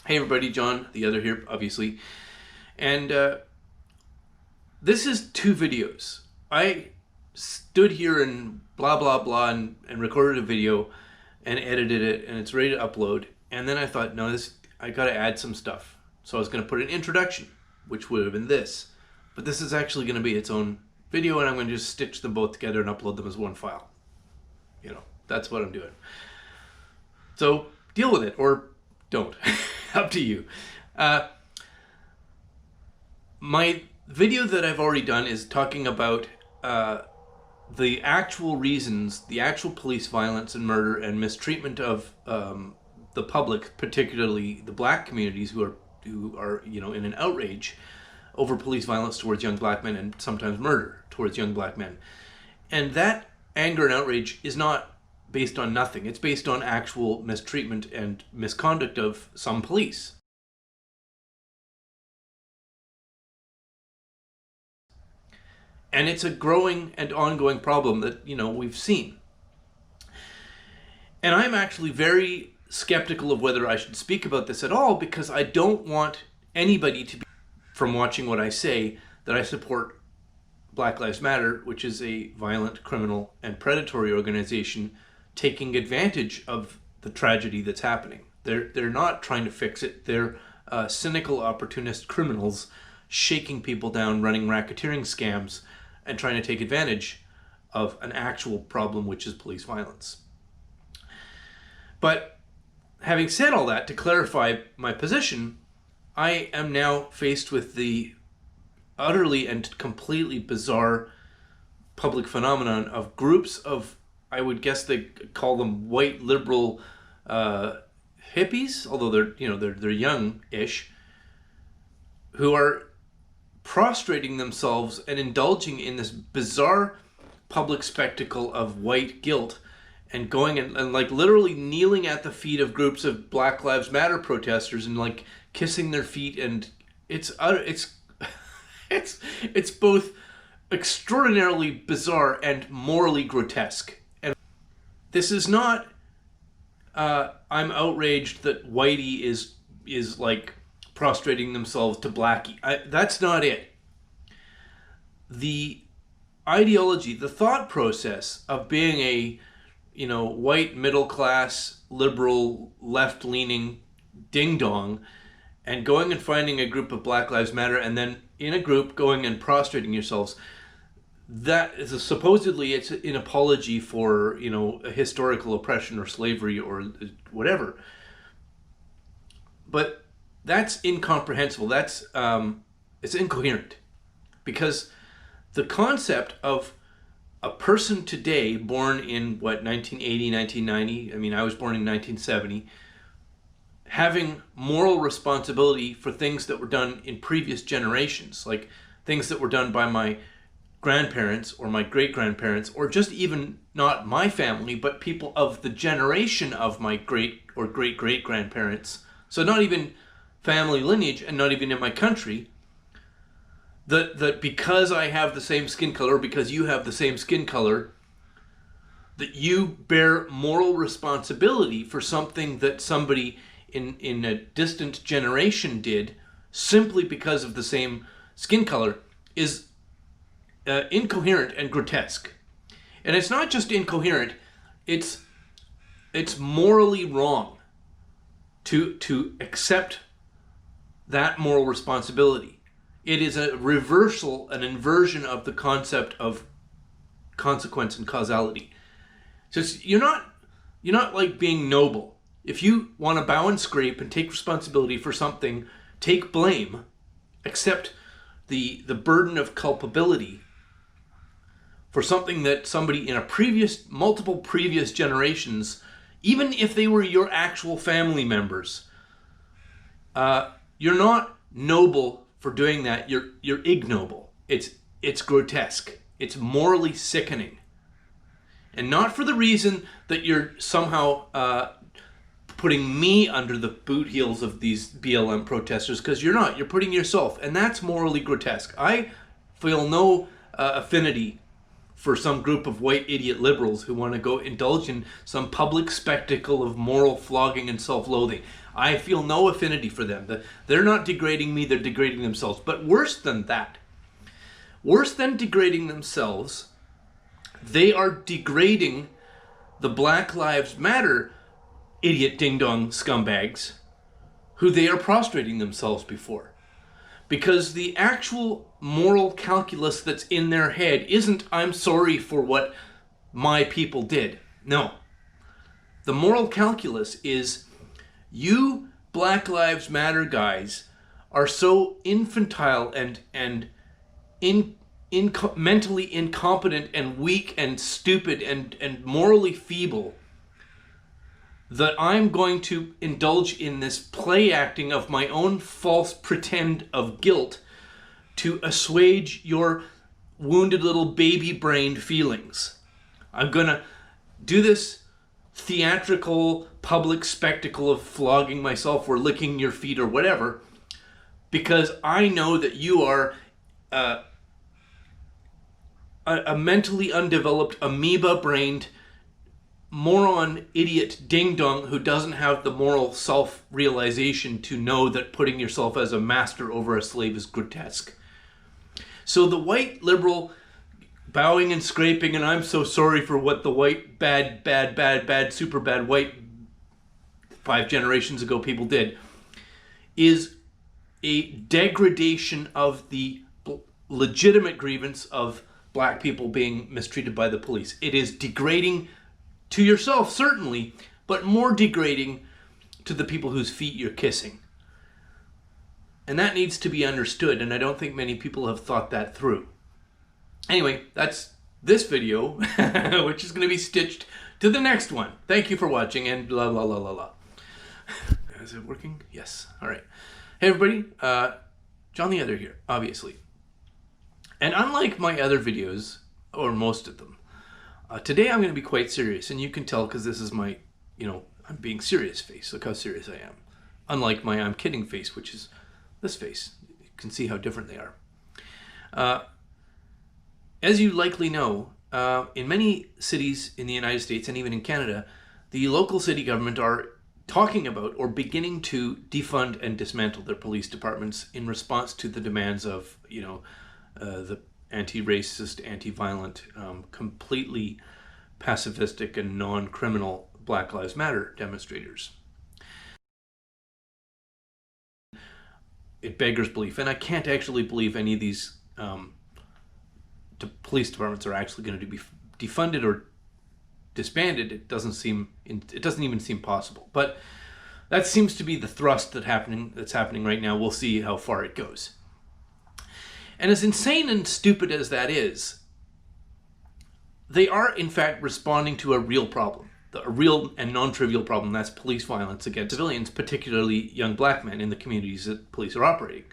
Hey everybody, John, the other here, obviously. And this is two videos. I stood here and blah, blah, blah, and recorded a video and edited it, and it's ready to upload. And then I thought, no, I gotta add some stuff. So I was gonna put an introduction, which would have been this. But this is actually gonna be its own video, and I'm gonna just stitch them both together and upload them as one file. That's what I'm doing. So deal with it, or don't. Up to you. My video that I've already done is talking about the actual reasons, the actual police violence and murder and mistreatment of the public, particularly the black communities who are in an outrage over police violence towards young black men and sometimes murder towards young black men. And that anger and outrage is not based on nothing. It's based on actual mistreatment and misconduct of some police. And it's a growing and ongoing problem that, we've seen. And I'm actually very skeptical of whether I should speak about this at all, because I don't want anybody to be, from watching what I say, that I support Black Lives Matter, which is a violent, criminal, and predatory organization taking advantage of the tragedy that's happening. They're not trying to fix it. They're cynical, opportunist criminals shaking people down, running racketeering scams, and trying to take advantage of an actual problem, which is police violence. But having said all that, to clarify my position, I am now faced with the utterly and completely bizarre public phenomenon of groups of, I would guess they call them white liberal hippies, although they're young-ish, who are prostrating themselves and indulging in this bizarre public spectacle of white guilt, and going and like literally kneeling at the feet of groups of Black Lives Matter protesters and like kissing their feet, and it's it's both extraordinarily bizarre and morally grotesque. And this is not I'm outraged that Whitey is like prostrating themselves to Blackie. That's not it. The ideology, the thought process of being a white middle class liberal left-leaning ding dong and going and finding a group of Black Lives Matter and then in a group going and prostrating yourselves, that is supposedly it's an apology for a historical oppression or slavery or whatever. But that's incomprehensible. That's it's incoherent, because the concept of a person today born in 1980, 1990, I mean I was born in 1970, having moral responsibility for things that were done in previous generations, like things that were done by my grandparents or my great-grandparents, or just even not my family, but people of the generation of my great or great-great-grandparents, so not even family lineage and not even in my country, that because I have the same skin color, because you have the same skin color, that you bear moral responsibility for something that somebody in a distant generation did simply because of the same skin color is incoherent and grotesque. And it's not just incoherent, it's morally wrong to accept that moral responsibility. It is a reversal, an inversion of the concept of consequence and causality. So you're not like being noble. If you want to bow and scrape and take responsibility for something, take blame, accept the burden of culpability for something that somebody in multiple previous generations, even if they were your actual family members, you're not noble for doing that. You're ignoble. It's grotesque. It's morally sickening. And not for the reason that you're somehow putting me under the boot heels of these BLM protesters, because you're not. You're putting yourself, and that's morally grotesque. I feel no affinity for some group of white idiot liberals who want to go indulge in some public spectacle of moral flogging and self-loathing. I feel no affinity for them. They're not degrading me, they're degrading themselves. But worse than that, worse than degrading themselves, they are degrading the Black Lives Matter idiot ding-dong scumbags who they are prostrating themselves before. Because the actual moral calculus that's in their head isn't, I'm sorry for what my people did. No. The moral calculus is, you Black Lives Matter guys are so infantile and mentally incompetent and weak and stupid and morally feeble that I'm going to indulge in this play acting of my own false pretend of guilt to assuage your wounded little baby-brained feelings. I'm going to do this theatrical public spectacle of flogging myself or licking your feet or whatever because I know that you are a mentally undeveloped, amoeba-brained moron, idiot, ding-dong who doesn't have the moral self-realization to know that putting yourself as a master over a slave is grotesque. So the white liberal bowing and scraping, and I'm so sorry for what the white, bad, super bad white 5 generations ago people did, is a degradation of the legitimate grievance of black people being mistreated by the police. It is degrading to yourself, certainly, but more degrading to the people whose feet you're kissing. And that needs to be understood, and I don't think many people have thought that through. Anyway, that's this video, which is going to be stitched to the next one. Thank you for watching, and la la la la la. Is it working? Yes. All right. Hey everybody, John the Other here, obviously. And unlike my other videos, or most of them, today I'm going to be quite serious, and you can tell because this is my, I'm being serious face. Look how serious I am. Unlike my I'm kidding face, which is this face. You can see how different they are. As you likely know, in many cities in the United States and even in Canada, the local city government are talking about or beginning to defund and dismantle their police departments in response to the demands of, the anti-racist, anti-violent, completely pacifistic and non-criminal Black Lives Matter demonstrators. It beggars belief, and I can't actually believe any of these police departments are actually going to be defunded or disbanded. It doesn't even seem possible. But that seems to be the thrust that's happening right now. We'll see how far it goes. And as insane and stupid as that is, they are in fact responding to a real problem, a real and non-trivial problem. That's police violence against civilians, particularly young black men in the communities that police are operating.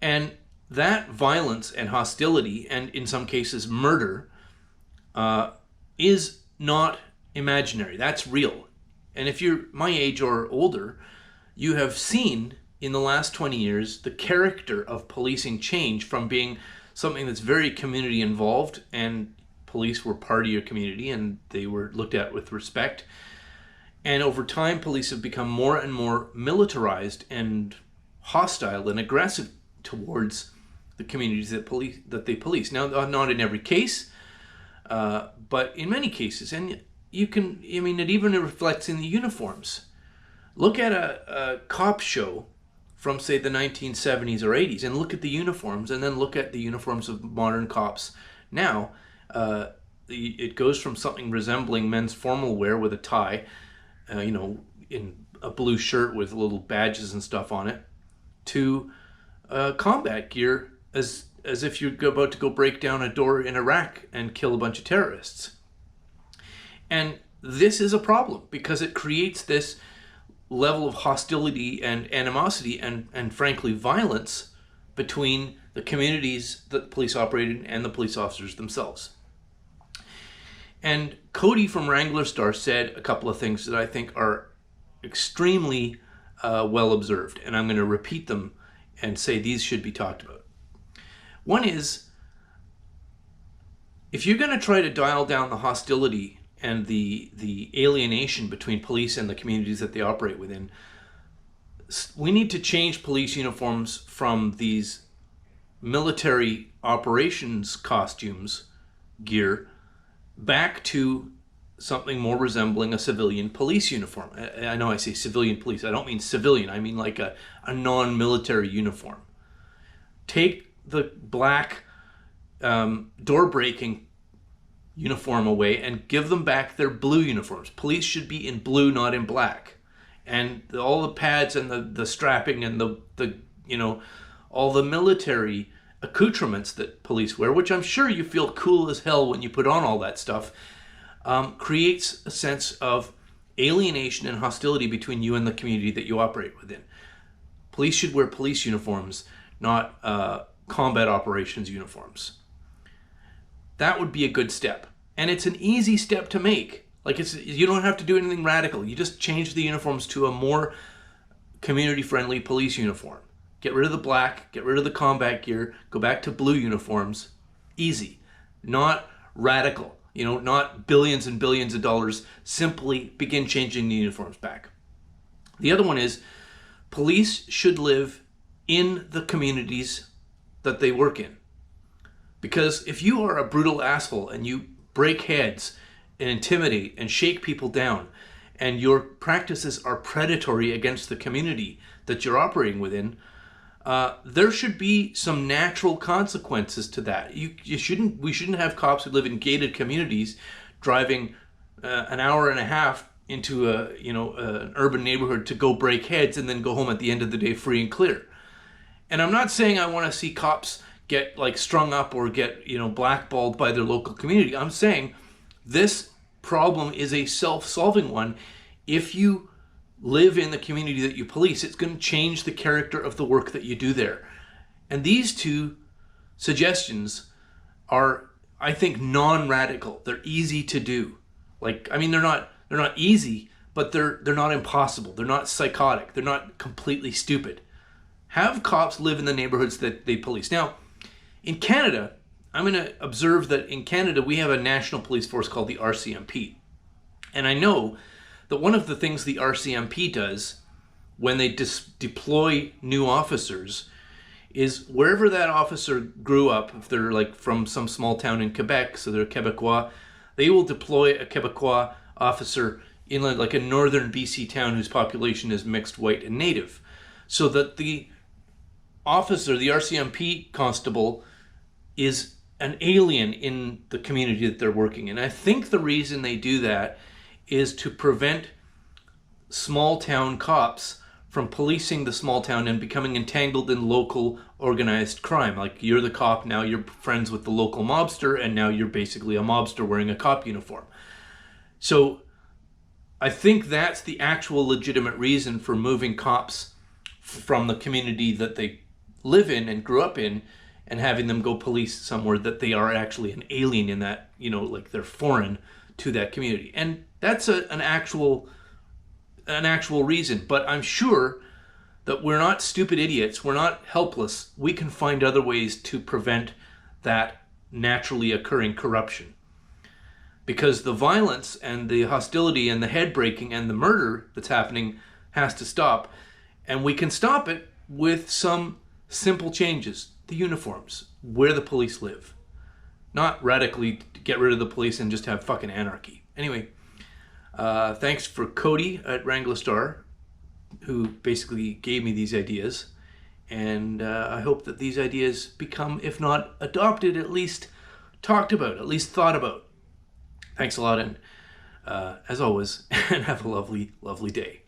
And that violence and hostility, and in some cases murder, is not imaginary. That's real. And if you're my age or older, you have seen in the last 20 years the character of policing change from being something that's very community involved, and police were part of your community and they were looked at with respect. And over time, police have become more and more militarized and hostile and aggressive towards the communities that they police. Now, not in every case, but in many cases. And it even reflects in the uniforms. Look at a cop show from, say, the 1970s or 80s, and look at the uniforms, and then look at the uniforms of modern cops now. It goes from something resembling men's formal wear with a tie, in a blue shirt with little badges and stuff on it, to combat gear as if you're about to go break down a door in Iraq and kill a bunch of terrorists. And this is a problem because it creates this level of hostility and animosity and frankly violence between the communities that police operate in and the police officers themselves. And Cody from Wrangler Star said a couple of things that I think are extremely well observed, and I'm going to repeat them and say these should be talked about. One is, if you're going to try to dial down the hostility and the alienation between police and the communities that they operate within, we need to change police uniforms from these military operations costumes, gear, back to something more resembling a civilian police uniform. I know I say civilian police. I don't mean civilian. I mean like a non-military uniform. Take the black door-breaking uniform away and give them back their blue uniforms. Police should be in blue, not in black. And all the pads and the strapping and the all the military accoutrements that police wear, which I'm sure you feel cool as hell when you put on all that stuff, creates a sense of alienation and hostility between you and the community that you operate within. Police should wear police uniforms, not combat operations uniforms. That would be a good step. And it's an easy step to make. Like, you don't have to do anything radical. You just change the uniforms to a more community-friendly police uniform. Get rid of the black, get rid of the combat gear, go back to blue uniforms. Easy. Not radical. Not billions and billions of dollars. Simply begin changing the uniforms back. The other one is, police should live in the communities that they work in. Because if you are a brutal asshole and you break heads and intimidate and shake people down, and your practices are predatory against the community that you're operating within, there should be some natural consequences to that. We shouldn't have cops who live in gated communities driving an hour and a half into an urban neighborhood to go break heads and then go home at the end of the day free and clear. And I'm not saying I want to see cops get strung up or get blackballed by their local community. I'm saying this problem is a self-solving one. If you live in the community that you police, it's going to change the character of the work that you do there. And these two suggestions are, I think, non-radical. They're easy to do. They're not easy, but they're not impossible. They're not psychotic. They're not completely stupid. Have cops live in the neighborhoods that they police. Now, in Canada, I'm going to observe that in Canada we have a national police force called the RCMP. And I know that one of the things the RCMP does when they deploy new officers is wherever that officer grew up, if they're from some small town in Quebec, so they're Quebecois, they will deploy a Quebecois officer in a northern BC town whose population is mixed white and native. So that the officer, the RCMP constable, is an alien in the community that they're working in. I think the reason they do that is to prevent small town cops from policing the small town and becoming entangled in local organized crime. Like, you're the cop, now you're friends with the local mobster, and now you're basically a mobster wearing a cop uniform. So I think that's the actual legitimate reason for moving cops from the community that they live in and grew up in and having them go police somewhere that they are actually an alien in, that they're foreign to that community. And that's an actual reason. But I'm sure that we're not stupid idiots. We're not helpless. We can find other ways to prevent that naturally occurring corruption. Because the violence and the hostility and the head breaking and the murder that's happening has to stop. And we can stop it with some simple changes. The uniforms, where the police live. Not radically get rid of the police and just have fucking anarchy. Anyway, thanks for Cody at Wrangler Star, who basically gave me these ideas. And I hope that these ideas become, if not adopted, at least talked about, at least thought about. Thanks a lot, and as always, and have a lovely, lovely day.